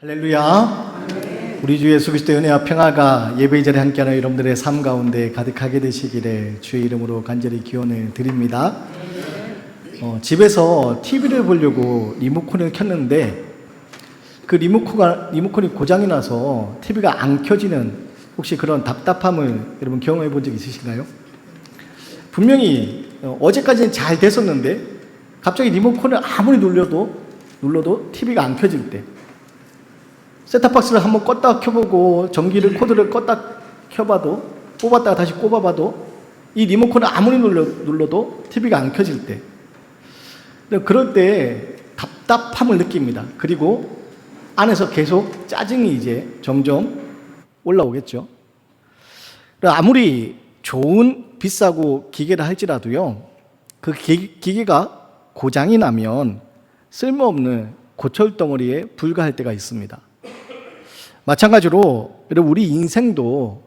할렐루야. 우리 주 예수 그리스도의 은혜와 평화가 예배의 자리에 함께하는 여러분들의 삶 가운데 가득하게 되시기를 주의 이름으로 간절히 기원을 드립니다. 집에서 TV를 보려고 리모컨을 켰는데 그 리모컨이 고장이 나서 TV가 안 켜지는 혹시 그런 답답함을 여러분 경험해 본 적 있으신가요? 분명히 어제까지는 잘 됐었는데 갑자기 리모컨을 아무리 눌러도 TV가 안 켜질 때, 셋탑박스를 한번 껐다 켜보고 전기를 코드를 껐다 켜봐도, 뽑았다가 다시 꼽아봐도 이 리모컨을 아무리 눌러도 TV가 안 켜질 때, 그럴 때 답답함을 느낍니다. 그리고 안에서 계속 짜증이 이제 점점 올라오겠죠. 아무리 좋은 비싸고 기계를 할지라도요, 그 기계가 고장이 나면 쓸모없는 고철덩어리에 불과할 때가 있습니다. 마찬가지로 여러분, 우리 인생도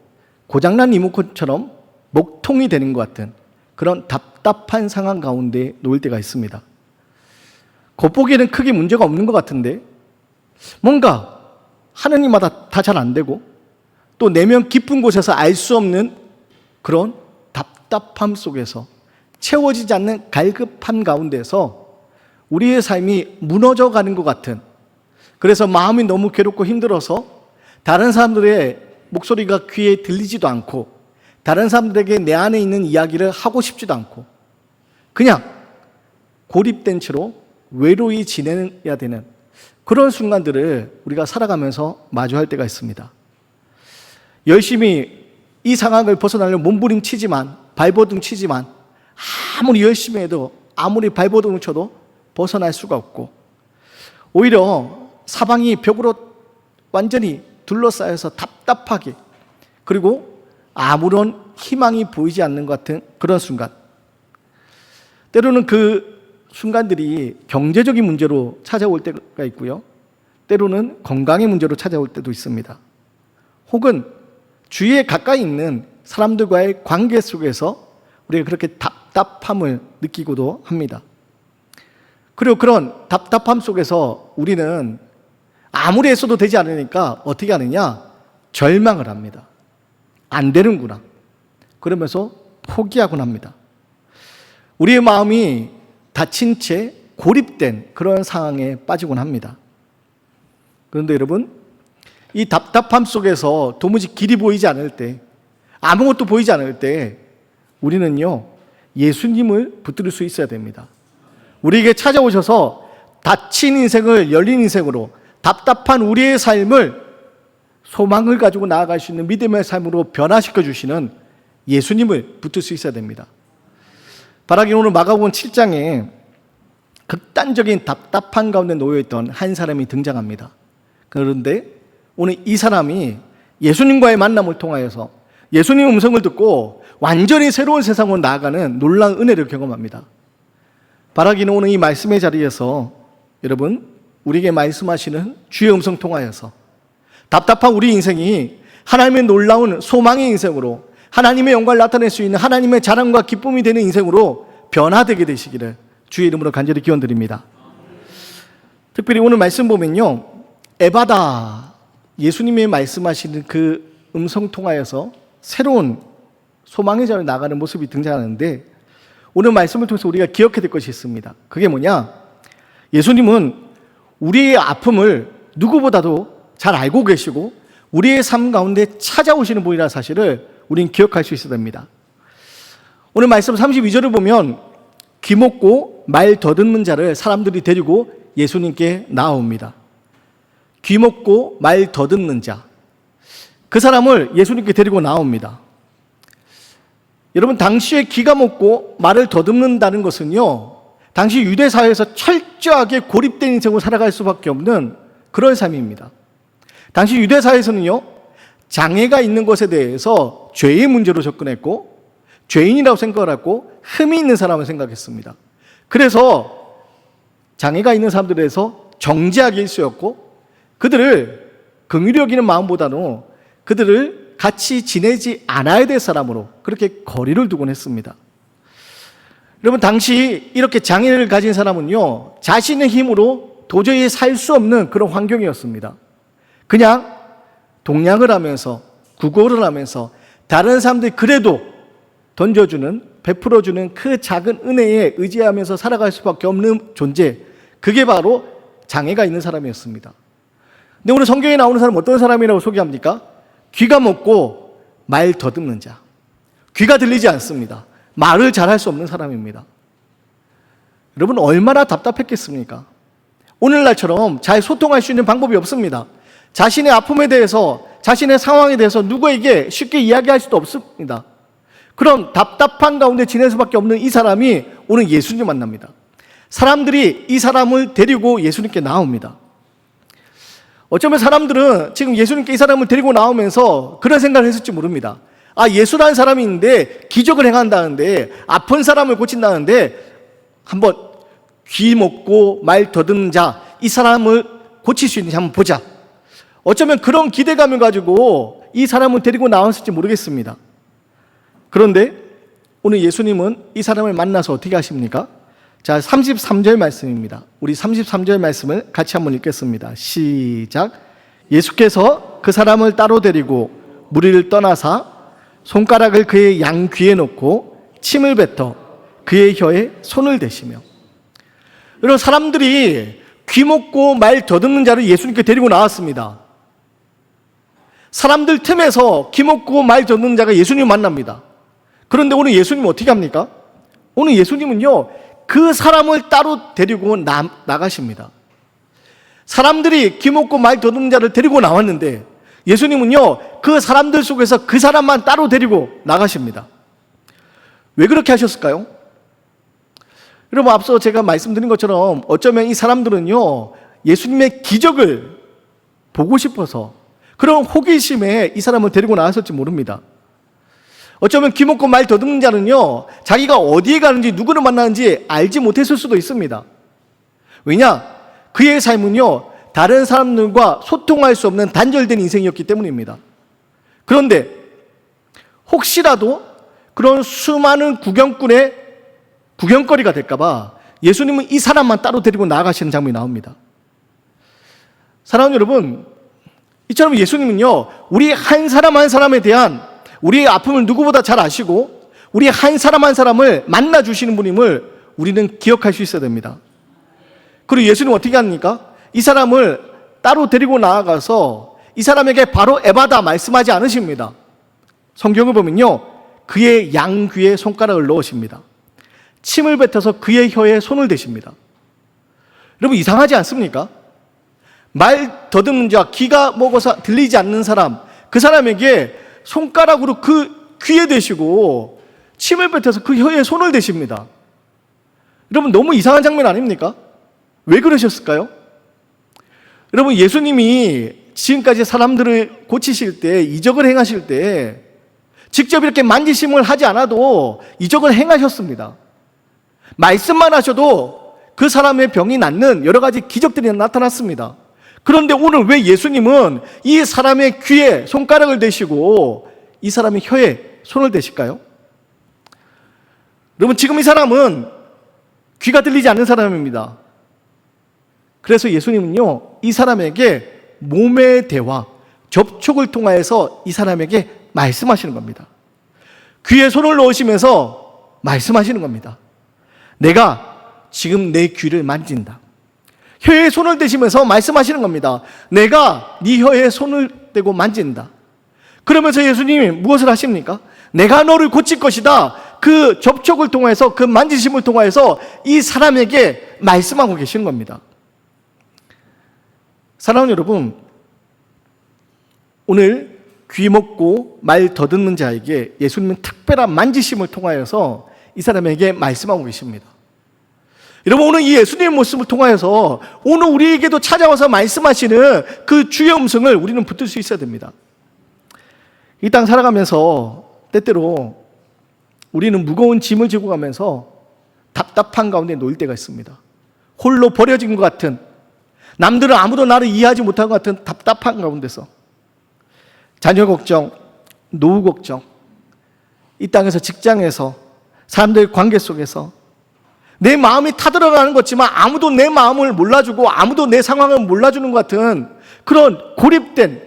고장난 리모컨처럼 목통이 되는 것 같은 그런 답답한 상황 가운데 놓일 때가 있습니다. 겉보기에는 크게 문제가 없는 것 같은데 뭔가 하느님마다 다 잘 안 되고 또 내면 깊은 곳에서 알 수 없는 그런 답답함 속에서 채워지지 않는 갈급함 가운데서 우리의 삶이 무너져 가는 것 같은, 그래서 마음이 너무 괴롭고 힘들어서 다른 사람들의 목소리가 귀에 들리지도 않고 다른 사람들에게 내 안에 있는 이야기를 하고 싶지도 않고 그냥 고립된 채로 외로이 지내야 되는 그런 순간들을 우리가 살아가면서 마주할 때가 있습니다. 열심히 이 상황을 벗어나려고 몸부림치지만, 발버둥 치지만 아무리 열심히 해도, 아무리 발버둥을 쳐도 벗어날 수가 없고 오히려 사방이 벽으로 완전히 둘러싸여서 답답하게, 그리고 아무런 희망이 보이지 않는 것 같은 그런 순간, 때로는 그 순간들이 경제적인 문제로 찾아올 때가 있고요, 때로는 건강의 문제로 찾아올 때도 있습니다. 혹은 주위에 가까이 있는 사람들과의 관계 속에서 우리가 그렇게 답답함을 느끼고도 합니다. 그리고 그런 답답함 속에서 우리는 아무리 애써도 되지 않으니까 어떻게 하느냐? 절망을 합니다. 안 되는구나. 그러면서 포기하곤 합니다. 우리의 마음이 다친 채 고립된 그런 상황에 빠지곤 합니다. 그런데 여러분, 이 답답함 속에서 도무지 길이 보이지 않을 때, 아무것도 보이지 않을 때 우리는요, 예수님을 붙들 수 있어야 됩니다. 우리에게 찾아오셔서 닫힌 인생을 열린 인생으로, 답답한 우리의 삶을 소망을 가지고 나아갈 수 있는 믿음의 삶으로 변화시켜 주시는 예수님을 붙들 수 있어야 됩니다. 바라기는 오늘 마가복음 7장에 극단적인 답답한 가운데 놓여있던 한 사람이 등장합니다. 그런데 오늘 이 사람이 예수님과의 만남을 통하여서 예수님의 음성을 듣고 완전히 새로운 세상으로 나아가는 놀라운 은혜를 경험합니다. 바라기는 오늘 이 말씀의 자리에서 여러분, 우리에게 말씀하시는 주의 음성 통하여서 답답한 우리 인생이 하나님의 놀라운 소망의 인생으로, 하나님의 영광을 나타낼 수 있는 하나님의 자랑과 기쁨이 되는 인생으로 변화되게 되시기를 주의 이름으로 간절히 기원드립니다. 특별히 오늘 말씀 보면요, 에바다, 예수님이 말씀하시는 그 음성 통하여서 새로운 소망의 자리로 나가는 모습이 등장하는데, 오늘 말씀을 통해서 우리가 기억해야 될 것이 있습니다. 그게 뭐냐? 예수님은 우리의 아픔을 누구보다도 잘 알고 계시고 우리의 삶 가운데 찾아오시는 분이라는 사실을 우리는 기억할 수 있어야 됩니다. 오늘 말씀 32절을 보면 귀 먹고 말 더듬는 자를 사람들이 데리고 예수님께 나옵니다. 귀 먹고 말 더듬는 자, 그 사람을 예수님께 데리고 나옵니다. 여러분, 당시에 귀가 먹고 말을 더듬는다는 것은요, 당시 유대 사회에서 철저하게 고립된 인생으로 살아갈 수밖에 없는 그런 삶입니다. 당시 유대 사회에서는요, 장애가 있는 것에 대해서 죄의 문제로 접근했고 죄인이라고 생각을 하고 흠이 있는 사람을 생각했습니다. 그래서 장애가 있는 사람들에 대해서 정죄하게 일쑤였고 그들을 긍휼히 여기는 마음보다는 그들을 같이 지내지 않아야 될 사람으로 그렇게 거리를 두곤 했습니다. 여러분, 당시 이렇게 장애를 가진 사람은요, 자신의 힘으로 도저히 살 수 없는 그런 환경이었습니다. 그냥 동냥을 하면서 구걸을 하면서 다른 사람들이 그래도 던져주는, 베풀어주는 그 작은 은혜에 의지하면서 살아갈 수밖에 없는 존재, 그게 바로 장애가 있는 사람이었습니다. 근데 오늘 성경에 나오는 사람은 어떤 사람이라고 소개합니까? 귀가 먹고 말 더듬는 자. 귀가 들리지 않습니다. 말을 잘할 수 없는 사람입니다. 여러분, 얼마나 답답했겠습니까? 오늘날처럼 잘 소통할 수 있는 방법이 없습니다. 자신의 아픔에 대해서, 자신의 상황에 대해서 누구에게 쉽게 이야기할 수도 없습니다. 그런 답답한 가운데 지낼 수밖에 없는 이 사람이 오늘 예수님 만납니다. 사람들이 이 사람을 데리고 예수님께 나옵니다. 어쩌면 사람들은 지금 예수님께 이 사람을 데리고 나오면서 그런 생각을 했을지 모릅니다. 아, 예수라는 사람이 있는데 기적을 행한다는데, 아픈 사람을 고친다는데 한번 귀 먹고 말 더듬는 자, 이 사람을 고칠 수 있는지 한번 보자. 어쩌면 그런 기대감을 가지고 이 사람을 데리고 나왔을지 모르겠습니다. 그런데 오늘 예수님은 이 사람을 만나서 어떻게 하십니까? 자, 33절 말씀입니다. 우리 33절 말씀을 같이 한번 읽겠습니다. 시작. 예수께서 그 사람을 따로 데리고 무리를 떠나사 손가락을 그의 양귀에 놓고 침을 뱉어 그의 혀에 손을 대시며. 이런 사람들이 귀 먹고 말 더듬는 자를 예수님께 데리고 나왔습니다. 사람들 틈에서 귀 먹고 말 더듬는 자가 예수님 만납니다. 그런데 오늘 예수님은 어떻게 합니까? 오늘 예수님은요, 그 사람을 따로 데리고 나가십니다. 사람들이 귀 먹고 말 더듬는 자를 데리고 나왔는데 예수님은요, 그 사람들 속에서 그 사람만 따로 데리고 나가십니다. 왜 그렇게 하셨을까요? 여러분, 앞서 제가 말씀드린 것처럼 어쩌면 이 사람들은요, 예수님의 기적을 보고 싶어서 그런 호기심에 이 사람을 데리고 나왔을지 모릅니다. 어쩌면 귀 먹고 말 더듬는 자는요, 자기가 어디에 가는지 누구를 만나는지 알지 못했을 수도 있습니다. 왜냐? 그의 삶은요, 다른 사람들과 소통할 수 없는 단절된 인생이었기 때문입니다. 그런데 혹시라도 그런 수많은 구경꾼의 구경거리가 될까봐 예수님은 이 사람만 따로 데리고 나아가시는 장면이 나옵니다. 사랑하는 여러분, 이처럼 예수님은요, 우리 한 사람 한 사람에 대한 우리의 아픔을 누구보다 잘 아시고 우리 한 사람 한 사람을 만나주시는 분임을 우리는 기억할 수 있어야 됩니다. 그리고 예수님은 어떻게 합니까? 이 사람을 따로 데리고 나아가서 이 사람에게 바로 에바다 말씀하지 않으십니다. 성경을 보면요, 그의 양귀에 손가락을 넣으십니다. 침을 뱉어서 그의 혀에 손을 대십니다. 여러분, 이상하지 않습니까? 말 더듬는 자, 귀가 먹어서 들리지 않는 사람, 그 사람에게 손가락으로 그 귀에 대시고 침을 뱉어서 그 혀에 손을 대십니다. 여러분, 너무 이상한 장면 아닙니까? 왜 그러셨을까요? 여러분, 예수님이 지금까지 사람들을 고치실 때, 이적을 행하실 때 직접 이렇게 만지심을 하지 않아도 이적을 행하셨습니다. 말씀만 하셔도 그 사람의 병이 낫는 여러 가지 기적들이 나타났습니다. 그런데 오늘 왜 예수님은 이 사람의 귀에 손가락을 대시고 이 사람의 혀에 손을 대실까요? 여러분, 지금 이 사람은 귀가 들리지 않는 사람입니다. 그래서 예수님은요, 이 사람에게 몸의 대화, 접촉을 통하여서 이 사람에게 말씀하시는 겁니다. 귀에 손을 넣으시면서 말씀하시는 겁니다. 내가 지금 내 귀를 만진다. 혀에 손을 대시면서 말씀하시는 겁니다. 내가 네 혀에 손을 대고 만진다. 그러면서 예수님이 무엇을 하십니까? 내가 너를 고칠 것이다. 그 접촉을 통해서, 그 만지심을 통해서 이 사람에게 말씀하고 계시는 겁니다. 사랑하는 여러분, 오늘 귀 먹고 말 더듬는 자에게 예수님은 특별한 만지심을 통하여서 이 사람에게 말씀하고 계십니다. 여러분, 오늘 이 예수님의 모습을 통하여서 오늘 우리에게도 찾아와서 말씀하시는 그 주의 음성을 우리는 붙들 수 있어야 됩니다. 이 땅 살아가면서 때때로 우리는 무거운 짐을 지고 가면서 답답한 가운데 놓일 때가 있습니다. 홀로 버려진 것 같은, 남들은 아무도 나를 이해하지 못한 것 같은 답답한 가운데서 자녀 걱정, 노후 걱정, 이 땅에서, 직장에서, 사람들의 관계 속에서 내 마음이 타들어가는 것 같지만 아무도 내 마음을 몰라주고 아무도 내 상황을 몰라주는 것 같은 그런 고립된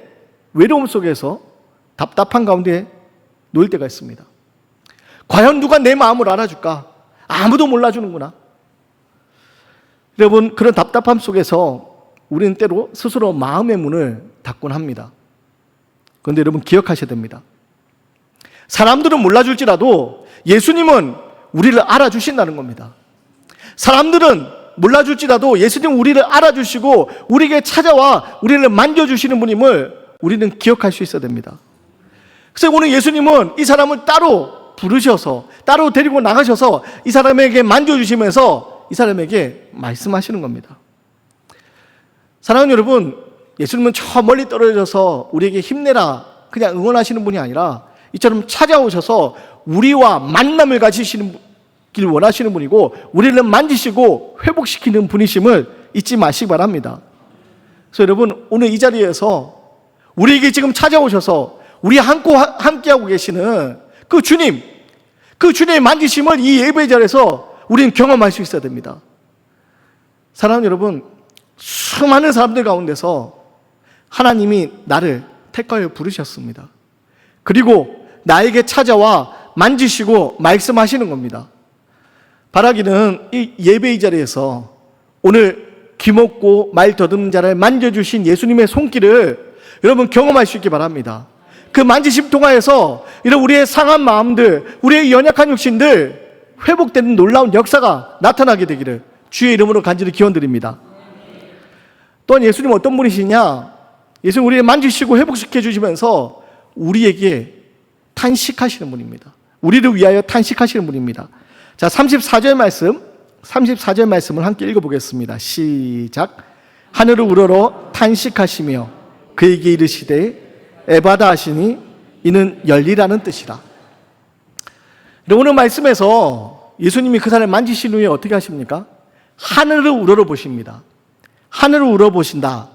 외로움 속에서 답답한 가운데 놓일 때가 있습니다. 과연 누가 내 마음을 알아줄까? 아무도 몰라주는구나. 여러분, 그런 답답함 속에서 우리는 때로 스스로 마음의 문을 닫곤 합니다. 그런데 여러분, 기억하셔야 됩니다. 사람들은 몰라줄지라도 예수님은 우리를 알아주신다는 겁니다. 사람들은 몰라줄지라도 예수님은 우리를 알아주시고 우리에게 찾아와 우리를 만져주시는 분임을 우리는 기억할 수 있어야 됩니다. 그래서 오늘 예수님은 이 사람을 따로 부르셔서 따로 데리고 나가셔서 이 사람에게 만져주시면서 이 사람에게 말씀하시는 겁니다. 사랑하는 여러분, 예수님은 저 멀리 떨어져서 우리에게 힘내라 그냥 응원하시는 분이 아니라 이처럼 찾아오셔서 우리와 만남을 가지시는 길 원하시는 분이고 우리를 만지시고 회복시키는 분이심을 잊지 마시기 바랍니다. 그래서 여러분, 오늘 이 자리에서 우리에게 지금 찾아오셔서 우리 함께하고 계시는 그 주님의 만지심을 이 예배의 자리에서 우리는 경험할 수 있어야 됩니다. 사랑하는 여러분, 수많은 사람들 가운데서 하나님이 나를 택하여 부르셨습니다. 그리고 나에게 찾아와 만지시고 말씀하시는 겁니다. 바라기는 이 예배의 자리에서 오늘 귀먹고 말 더듬는 자를 만져주신 예수님의 손길을 여러분 경험할 수 있기 바랍니다. 그 만지심 통하여서 이런 우리의 상한 마음들, 우리의 연약한 육신들 회복되는 놀라운 역사가 나타나게 되기를 주의 이름으로 간절히 기원드립니다. 또한 예수님은 어떤 분이시냐? 예수님 우리를 만지시고 회복시켜 주시면서 우리에게 탄식하시는 분입니다. 우리를 위하여 탄식하시는 분입니다. 자, 34절 말씀을 함께 읽어보겠습니다. 시작. 하늘을 우러러 탄식하시며 그에게 이르시되 에바다 하시니 이는 열리라는 뜻이라. 오늘 말씀에서 예수님이 그 사람을 만지신 후에 어떻게 하십니까? 하늘을 우러러 보십니다. 하늘을 우러러 보신다.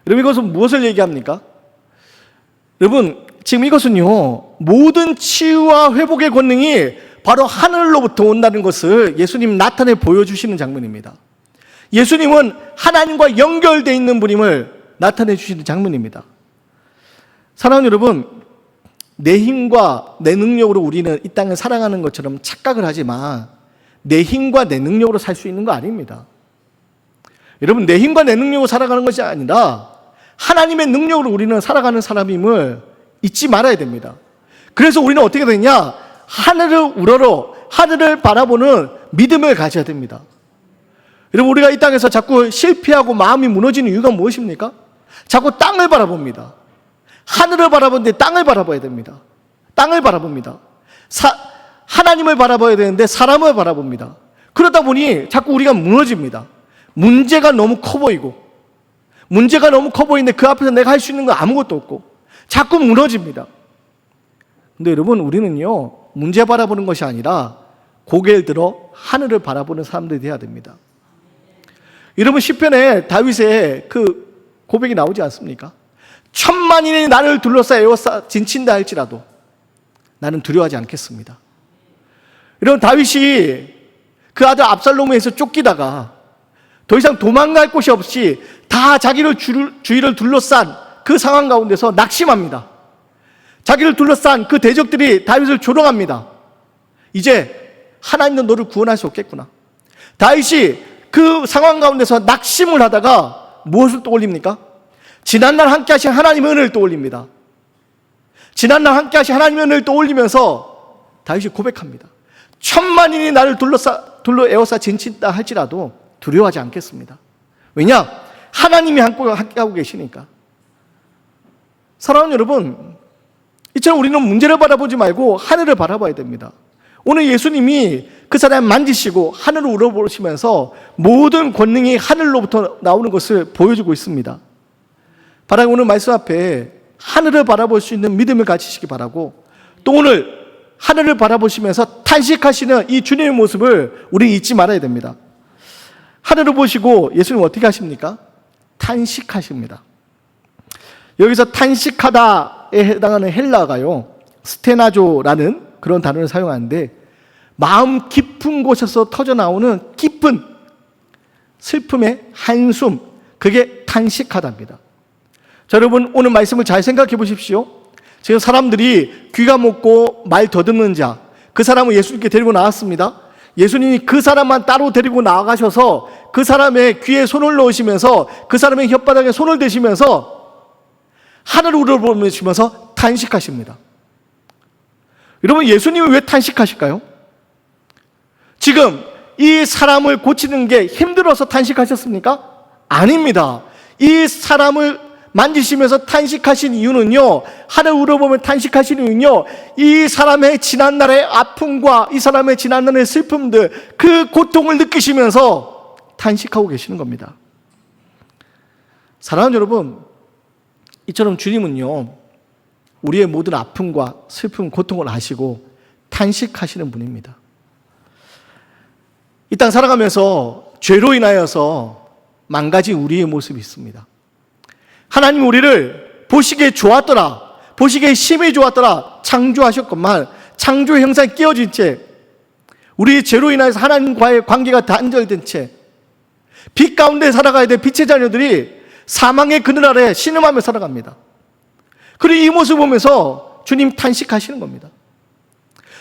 여러분, 이것은 무엇을 얘기합니까? 여러분, 지금 이것은요, 모든 치유와 회복의 권능이 바로 하늘로부터 온다는 것을 예수님 나타내 보여주시는 장면입니다. 예수님은 하나님과 연결되어 있는 분임을 나타내 주시는 장면입니다. 사랑하는 여러분, 내 힘과 내 능력으로 우리는 이 땅을 살아가는 것처럼 착각을 하지만 내 힘과 내 능력으로 살 수 있는 거 아닙니다. 여러분, 내 힘과 내 능력으로 살아가는 것이 아니라 하나님의 능력으로 우리는 살아가는 사람임을 잊지 말아야 됩니다. 그래서 우리는 어떻게 되냐? 하늘을 우러러 하늘을 바라보는 믿음을 가져야 됩니다. 여러분, 우리가 이 땅에서 자꾸 실패하고 마음이 무너지는 이유가 무엇입니까? 자꾸 땅을 바라봅니다. 하늘을 바라보는데 땅을 바라봐야 됩니다. 땅을 바라봅니다. 하나님을 바라봐야 되는데 사람을 바라봅니다. 그러다 보니 자꾸 우리가 무너집니다. 문제가 너무 커 보이는데 그 앞에서 내가 할 수 있는 건 아무것도 없고 자꾸 무너집니다. 근데 여러분, 우리는요, 문제 바라보는 것이 아니라 고개를 들어 하늘을 바라보는 사람들이 되어야 됩니다. 여러분, 시편에 다윗의 그 고백이 나오지 않습니까? 천만인이 나를 둘러싸 진친다 할지라도 나는 두려워하지 않겠습니다. 여러분, 다윗이 그 아들 압살롬에서 쫓기다가 더 이상 도망갈 곳이 없이 다 자기를 주위를 둘러싼 그 상황 가운데서 낙심합니다. 자기를 둘러싼 그 대적들이 다윗을 조롱합니다. 이제 하나님은 너를 구원할 수 없겠구나. 다윗이 그 상황 가운데서 낙심을 하다가 무엇을 떠올립니까? 지난날 함께 하신 하나님의 은혜를 떠올립니다. 지난날 함께 하신 하나님의 은혜를 떠올리면서 다윗이 고백합니다. 천만인이 나를 에워싸 진친다 할지라도 두려워하지 않겠습니다. 왜냐? 하나님이 함께하고 계시니까. 사랑하는 여러분, 이처럼 우리는 문제를 바라보지 말고 하늘을 바라봐야 됩니다. 오늘 예수님이 그 사람을 만지시고 하늘을 우러보시면서 모든 권능이 하늘로부터 나오는 것을 보여주고 있습니다. 바라고 오늘 말씀 앞에 하늘을 바라볼 수 있는 믿음을 가지시기 바라고, 또 오늘 하늘을 바라보시면서 탄식하시는 이 주님의 모습을 우리 잊지 말아야 됩니다. 하늘을 보시고 예수님 어떻게 하십니까? 탄식하십니다. 여기서 탄식하다에 해당하는 헬라어가요, 스테나조라는 그런 단어를 사용하는데, 마음 깊은 곳에서 터져나오는 깊은 슬픔의 한숨, 그게 탄식하답니다. 자, 여러분 오늘 말씀을 잘 생각해 보십시오. 지금 사람들이 귀가 먹고 말 더듬는 자, 그 사람을 예수님께 데리고 나왔습니다. 예수님이 그 사람만 따로 데리고 나가셔서 그 사람의 귀에 손을 넣으시면서 그 사람의 혓바닥에 손을 대시면서 하늘을 우러보시면서 탄식하십니다. 여러분, 예수님이 왜 탄식하실까요? 지금 이 사람을 고치는 게 힘들어서 탄식하셨습니까? 아닙니다. 이 사람을 만지시면서 탄식하신 이유는요, 하늘 우러보면 탄식하신 이유는요, 이 사람의 지난날의 아픔과 이 사람의 지난날의 슬픔들, 그 고통을 느끼시면서 탄식하고 계시는 겁니다. 사랑하는 여러분, 이처럼 주님은요, 우리의 모든 아픔과 슬픔, 고통을 아시고 탄식하시는 분입니다. 이 땅 살아가면서 죄로 인하여서 망가진 우리의 모습이 있습니다. 하나님 우리를 보시기에 좋았더라, 보시기에 심히 좋았더라 창조하셨건만 창조의 형상이 깨어진 채, 우리의 죄로 인하여서 하나님과의 관계가 단절된 채 빛 가운데 살아가야 될 빛의 자녀들이 사망의 그늘 아래 신음하며 살아갑니다. 그리고 이 모습을 보면서 주님 탄식하시는 겁니다.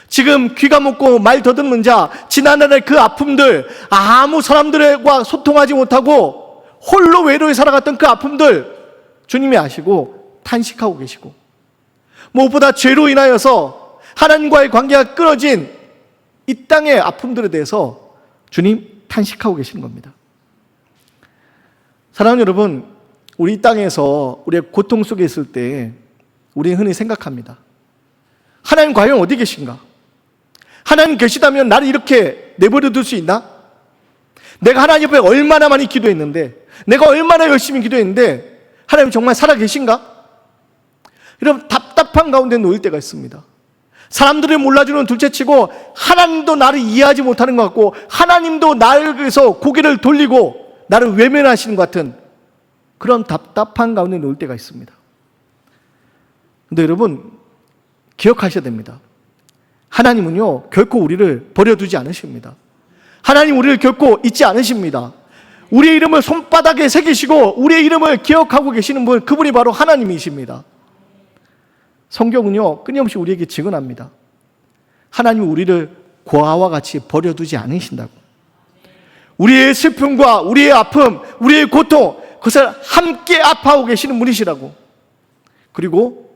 지금 귀가 먹고 말 더듬는 자, 지난날의 그 아픔들, 아무 사람들과 소통하지 못하고 홀로 외로이 살아갔던 그 아픔들 주님이 아시고 탄식하고 계시고, 무엇보다 죄로 인하여서 하나님과의 관계가 끊어진 이 땅의 아픔들에 대해서 주님 탄식하고 계시는 겁니다. 사랑하는 여러분, 우리 이 땅에서 우리의 고통 속에 있을 때 우리는 흔히 생각합니다. 하나님 과연 어디 계신가? 하나님 계시다면 나를 이렇게 내버려 둘 수 있나? 내가 하나님 앞에 얼마나 많이 기도했는데, 내가 얼마나 열심히 기도했는데 하나님 정말 살아계신가? 이런 답답한 가운데 놓일 때가 있습니다. 사람들을 몰라주는 둘째치고 하나님도 나를 이해하지 못하는 것 같고, 하나님도 나를 위해서 고개를 돌리고 나를 외면하시는 것 같은 그런 답답한 가운데 놓일 때가 있습니다. 근데 여러분, 기억하셔야 됩니다. 하나님은요, 결코 우리를 버려두지 않으십니다. 하나님 우리를 결코 잊지 않으십니다. 우리의 이름을 손바닥에 새기시고 우리의 이름을 기억하고 계시는 분, 그분이 바로 하나님이십니다. 성경은요, 끊임없이 우리에게 증언합니다. 하나님이 우리를 고아와 같이 버려두지 않으신다고. 우리의 슬픔과 우리의 아픔, 우리의 고통, 그것을 함께 아파하고 계시는 분이시라고. 그리고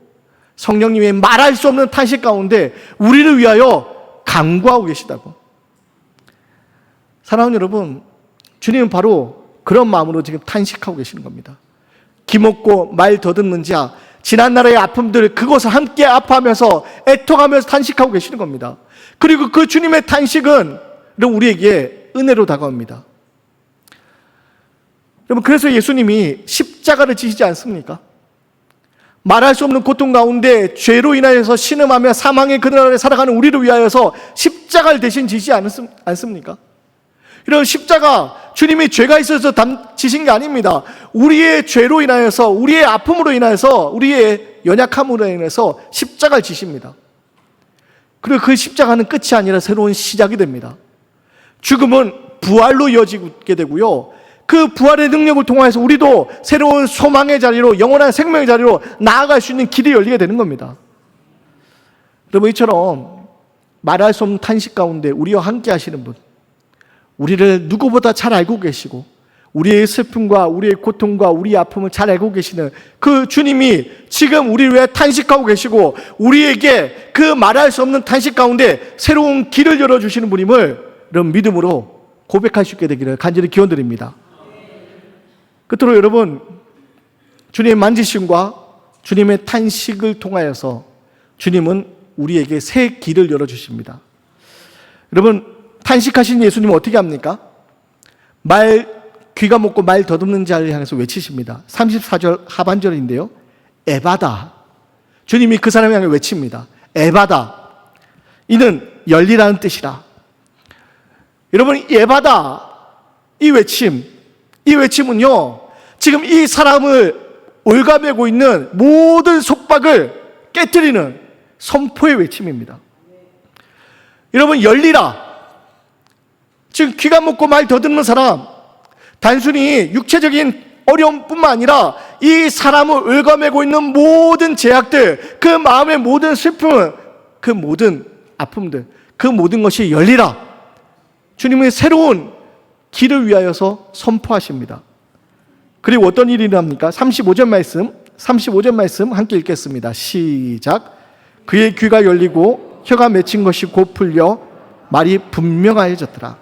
성령님의 말할 수 없는 탄식 가운데 우리를 위하여 간구하고 계시다고. 사랑하는 여러분, 주님은 바로 그런 마음으로 지금 탄식하고 계시는 겁니다. 기먹고 말 더듬는 자, 지난날의 아픔들, 그것을 함께 아파하면서 애통하면서 탄식하고 계시는 겁니다. 그리고 그 주님의 탄식은 우리에게 은혜로 다가옵니다. 여러분, 그래서 예수님이 십자가를 지시지 않습니까? 말할 수 없는 고통 가운데 죄로 인하여서 신음하며 사망의 그늘 아래 살아가는 우리를 위하여서 십자가를 대신 지시지 않습니까? 이런 십자가, 주님이 죄가 있어서 지신 게 아닙니다. 우리의 죄로 인하여서, 우리의 아픔으로 인하여서, 우리의 연약함으로 인해서 십자가를 지십니다. 그리고 그 십자가는 끝이 아니라 새로운 시작이 됩니다. 죽음은 부활로 이어지게 되고요, 그 부활의 능력을 통해서 우리도 새로운 소망의 자리로, 영원한 생명의 자리로 나아갈 수 있는 길이 열리게 되는 겁니다. 여러분, 이처럼 말할 수 없는 탄식 가운데 우리와 함께 하시는 분, 우리를 누구보다 잘 알고 계시고 우리의 슬픔과 우리의 고통과 우리의 아픔을 잘 알고 계시는 그 주님이 지금 우리를 위해 탄식하고 계시고 우리에게 그 말할 수 없는 탄식 가운데 새로운 길을 열어주시는 분임을 이런 믿음으로 고백할 수 있게 되기를 간절히 기원드립니다. 끝으로 여러분, 주님의 만지심과 주님의 탄식을 통하여서 주님은 우리에게 새 길을 열어주십니다. 여러분, 탄식하신 예수님은 어떻게 합니까? 귀가 먹고 말 더듬는 자를 향해서 외치십니다. 34절 하반절인데요, 에바다. 주님이 그 사람을 향해 외칩니다. 에바다. 이는 열리라는 뜻이라. 여러분, 에바다, 이 외침은요, 지금 이 사람을 올가매고 있는 모든 속박을 깨트리는 선포의 외침입니다. 여러분, 열리라. 지금 귀가 먹고 말 더듬는 사람, 단순히 육체적인 어려움뿐만 아니라 이 사람을 얽어매고 있는 모든 제약들, 그 마음의 모든 슬픔, 그 모든 아픔들, 그 모든 것이 열리라. 주님의 새로운 길을 위하여서 선포하십니다. 그리고 어떤 일이 일어납니까? 35절 말씀 함께 읽겠습니다. 시작. 그의 귀가 열리고 혀가 맺힌 것이 곧 풀려 말이 분명하여졌더라.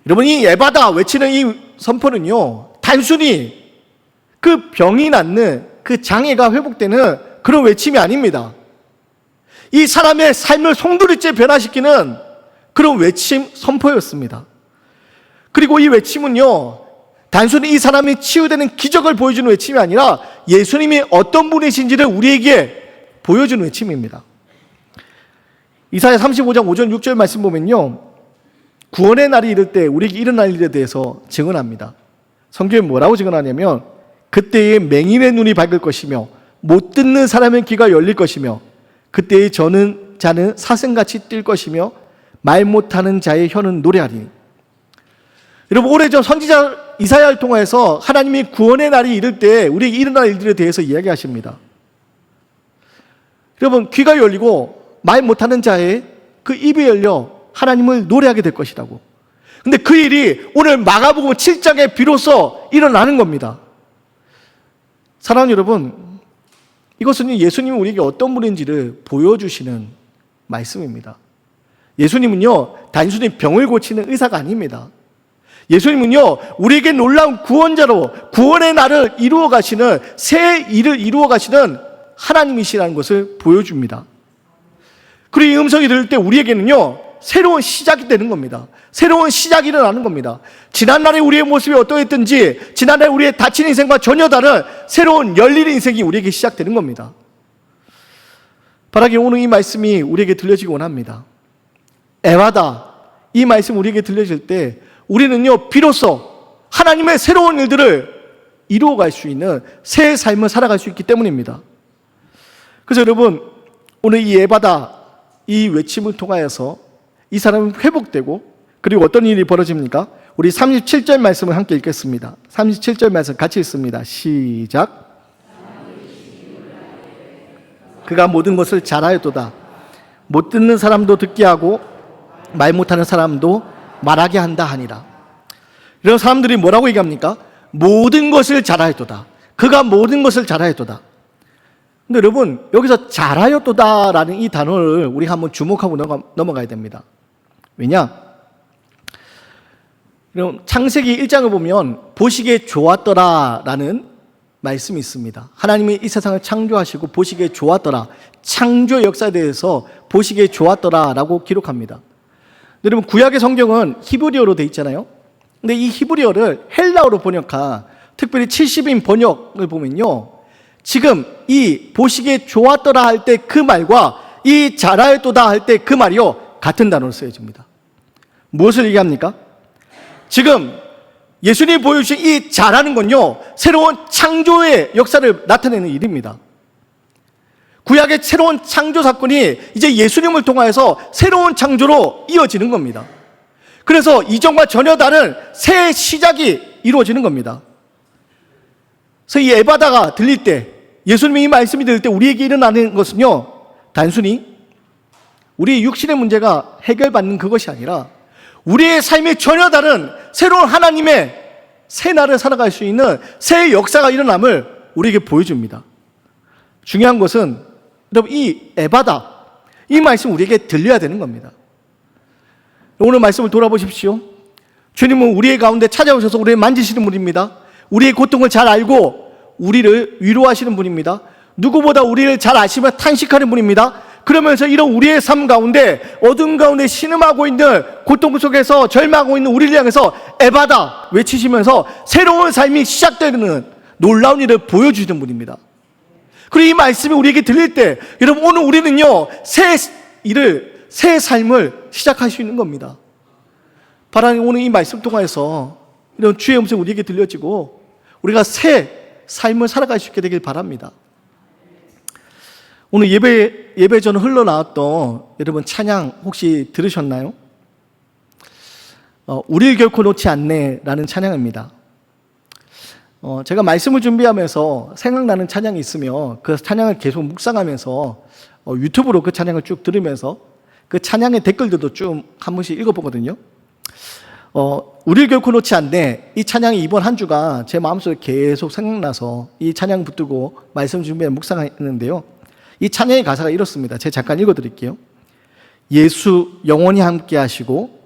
여러분, 이 에바다 외치는 이 선포는요, 단순히 그 병이 낫는, 그 장애가 회복되는 그런 외침이 아닙니다. 이 사람의 삶을 송두리째 변화시키는 그런 외침 선포였습니다. 그리고 이 외침은요, 단순히 이 사람이 치유되는 기적을 보여주는 외침이 아니라 예수님이 어떤 분이신지를 우리에게 보여주는 외침입니다. 이사야 35장 5절 6절 말씀 보면요, 구원의 날이 이를 때 우리에게 일어날 일에 대해서 증언합니다. 성경에 뭐라고 증언하냐면, 그때에 맹인의 눈이 밝을 것이며 못 듣는 사람의 귀가 열릴 것이며 그때에 자는 사슴같이 뛸 것이며 말 못하는 자의 혀는 노래하리니. 여러분, 오래전 선지자 이사야를 통해서 하나님이 구원의 날이 이를 때 우리에게 일어날 일들에 대해서 이야기하십니다. 여러분, 귀가 열리고 말 못하는 자의 그 입이 열려 하나님을 노래하게 될 것이라고. 근데 그 일이 오늘 마가복음 7장에 비로소 일어나는 겁니다. 사랑하는 여러분, 이것은 예수님이 우리에게 어떤 분인지를 보여주시는 말씀입니다. 예수님은요, 단순히 병을 고치는 의사가 아닙니다. 예수님은요, 우리에게 놀라운 구원자로 구원의 날을 이루어 가시는, 새 일을 이루어 가시는 하나님이시라는 것을 보여줍니다. 그리고 이 음성이 들을 때 우리에게는요, 새로운 시작이 되는 겁니다. 새로운 시작이 일어나는 겁니다. 지난날의 우리의 모습이 어떠했든지, 지난날의 우리의 다친 인생과 전혀 다른 새로운 열린 인생이 우리에게 시작되는 겁니다. 바라기 오늘 이 말씀이 우리에게 들려지기 원합니다. 에바다, 이 말씀 우리에게 들려질 때 우리는요, 비로소 하나님의 새로운 일들을 이루어갈 수 있는 새 삶을 살아갈 수 있기 때문입니다. 그래서 여러분, 오늘 이 에바다, 이 외침을 통하여서 이 사람은 회복되고, 그리고 어떤 일이 벌어집니까? 우리 37절 말씀을 함께 읽겠습니다. 37절 말씀 같이 읽습니다. 시작. 그가 모든 것을 잘하였도다. 못 듣는 사람도 듣게 하고 말 못하는 사람도 말하게 한다 하니라. 이런 사람들이 뭐라고 얘기합니까? 모든 것을 잘하였도다. 그가 모든 것을 잘하였도다. 근데 여러분, 여기서 잘하였도다라는 이 단어를 우리가 한번 주목하고 넘어가야 됩니다. 왜냐? 여러분, 창세기 1장을 보면 보시기에 좋았더라라는 말씀이 있습니다. 하나님이 이 세상을 창조하시고 보시기에 좋았더라, 창조 역사에 대해서 보시기에 좋았더라라고 기록합니다. 여러분, 구약의 성경은 히브리어로 되어 있잖아요. 근데 이 히브리어를 헬라어로 번역한, 특별히 70인 번역을 보면요, 지금 이 보시기에 좋았더라 할 때 그 말과 이 잘하였도다 할 때 그 말이요, 같은 단어로 쓰여집니다. 무엇을 얘기합니까? 지금 예수님이 보여주신 이 잘하는 건요, 새로운 창조의 역사를 나타내는 일입니다. 구약의 새로운 창조 사건이 이제 예수님을 통하여서 새로운 창조로 이어지는 겁니다. 그래서 이전과 전혀 다른 새 시작이 이루어지는 겁니다. 그래서 이 에바다가 들릴 때, 예수님의 이 말씀이 들릴 때 우리에게 일어나는 것은요, 단순히 우리 육신의 문제가 해결받는 그것이 아니라 우리의 삶이 전혀 다른 새로운 하나님의 새 날을 살아갈 수 있는 새 역사가 일어남을 우리에게 보여줍니다. 중요한 것은 여러분, 이 에바다, 이 말씀 우리에게 들려야 되는 겁니다. 오늘 말씀을 돌아보십시오. 주님은 우리의 가운데 찾아오셔서 우리를 만지시는 분입니다. 우리의 고통을 잘 알고 우리를 위로하시는 분입니다. 누구보다 우리를 잘 아시며 탄식하는 분입니다. 그러면서 이런 우리의 삶 가운데, 어둠 가운데 신음하고 있는, 고통 속에서 절망하고 있는 우리를 향해서 에바다 외치시면서 새로운 삶이 시작되는 놀라운 일을 보여주시는 분입니다. 그리고 이 말씀이 우리에게 들릴 때, 여러분, 오늘 우리는요, 새 삶을 시작할 수 있는 겁니다. 바라는 오늘 이 말씀 통해서 이런 주의 음성이 우리에게 들려지고 우리가 새 삶을 살아갈 수 있게 되길 바랍니다. 오늘 예배 전 흘러나왔던 여러분 찬양 혹시 들으셨나요? 우릴 결코 놓지 않네 라는 찬양입니다. 제가 말씀을 준비하면서 생각나는 찬양이 있으면 그 찬양을 계속 묵상하면서 유튜브로 그 찬양을 쭉 들으면서 그 찬양의 댓글들도 쭉 한 번씩 읽어보거든요. 우리를 결코 놓지 않네. 이 찬양이 이번 한 주가 제 마음속에 계속 생각나서 이 찬양 붙들고 말씀 준비해 묵상했는데요. 이 찬양의 가사가 이렇습니다. 제가 잠깐 읽어드릴게요. 예수 영원히 함께 하시고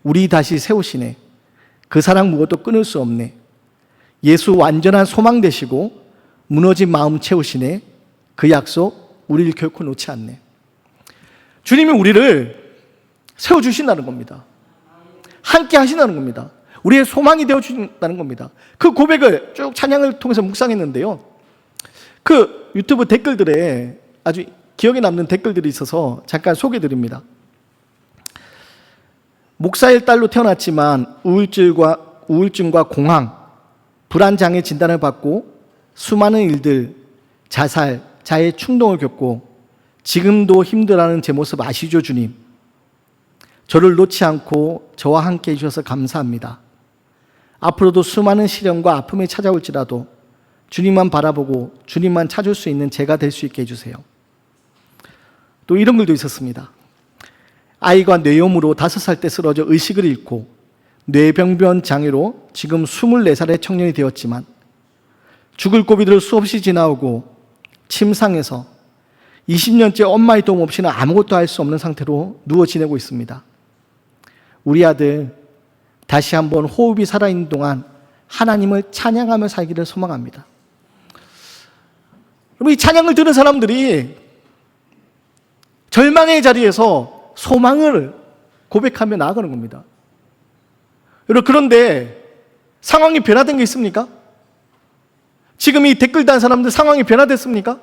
우리 다시 세우시네. 그 사랑 무엇도 끊을 수 없네. 예수 완전한 소망 되시고 무너진 마음 채우시네. 그 약속 우리를 결코 놓지 않네. 주님이 우리를 세워주신다는 겁니다. 함께 하신다는 겁니다. 우리의 소망이 되어주신다는 겁니다. 그 고백을 쭉 찬양을 통해서 묵상했는데요. 그 유튜브 댓글들에 아주 기억에 남는 댓글들이 있어서 잠깐 소개해드립니다. 목사의 딸로 태어났지만 우울증과 공황, 불안장애 진단을 받고 수많은 일들, 자살, 자해 충동을 겪고 지금도 힘들어하는 제 모습 아시죠, 주님? 저를 놓지 않고 저와 함께 해주셔서 감사합니다. 앞으로도 수많은 시련과 아픔이 찾아올지라도 주님만 바라보고 주님만 찾을 수 있는 제가 될 수 있게 해주세요. 또 이런 글도 있었습니다. 아이가 뇌염으로 5살 때 쓰러져 의식을 잃고 뇌병변 장애로 지금 24살의 청년이 되었지만 죽을 고비들을 수없이 지나오고 침상에서 20년째 엄마의 도움 없이는 아무것도 할 수 없는 상태로 누워 지내고 있습니다. 우리 아들 다시 한번 호흡이 살아있는 동안 하나님을 찬양하며 살기를 소망합니다. 여러분, 이 찬양을 들은 사람들이 절망의 자리에서 소망을 고백하며 나아가는 겁니다. 여러분, 그런데 상황이 변화된 게 있습니까? 지금 이 댓글 단 사람들 상황이 변화됐습니까?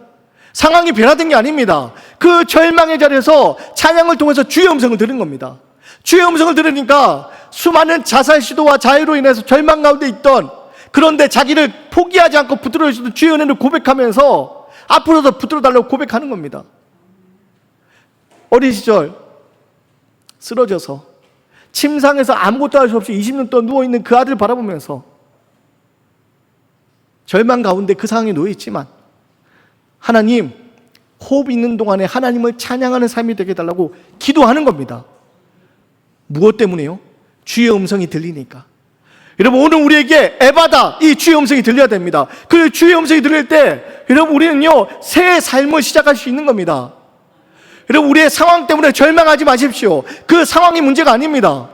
상황이 변화된 게 아닙니다. 그 절망의 자리에서 찬양을 통해서 주의 음성을 들은 겁니다. 주의 음성을 들으니까 수많은 자살 시도와 자해로 인해서 절망 가운데 있던, 그런데 자기를 포기하지 않고 붙들어 주시던 주의 은혜를 고백하면서 앞으로도 붙들어 달라고 고백하는 겁니다. 어린 시절 쓰러져서 침상에서 아무것도 할 수 없이 20년 동안 누워있는 그 아들을 바라보면서 절망 가운데 그 상황에 놓여있지만 하나님, 호흡 있는 동안에 하나님을 찬양하는 삶이 되게 해달라고 기도하는 겁니다. 무엇 때문에요? 주의 음성이 들리니까. 여러분, 오늘 우리에게 에바다, 이 주의 음성이 들려야 됩니다. 그 주의 음성이 들릴 때 여러분, 우리는요 새 삶을 시작할 수 있는 겁니다. 여러분, 우리의 상황 때문에 절망하지 마십시오. 그 상황이 문제가 아닙니다.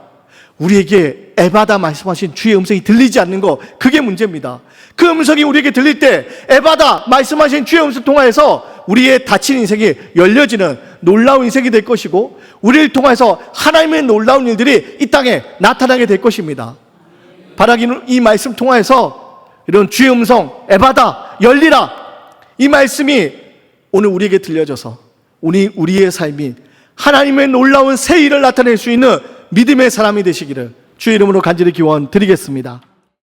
우리에게 에바다 말씀하신 주의 음성이 들리지 않는 거, 그게 문제입니다. 그 음성이 우리에게 들릴 때 에바다 말씀하신 주의 음성 통하여서 우리의 닫힌 인생이 열려지는 놀라운 인생이 될 것이고, 우리를 통해서 하나님의 놀라운 일들이 이 땅에 나타나게 될 것입니다. 바라기는 이 말씀 통하여서 이런 주의 음성, 에바다, 열리라, 이 말씀이 오늘 우리에게 들려져서 우리의 삶이 하나님의 놀라운 새 일을 나타낼 수 있는 믿음의 사람이 되시기를 주의 이름으로 간절히 기원 드리겠습니다.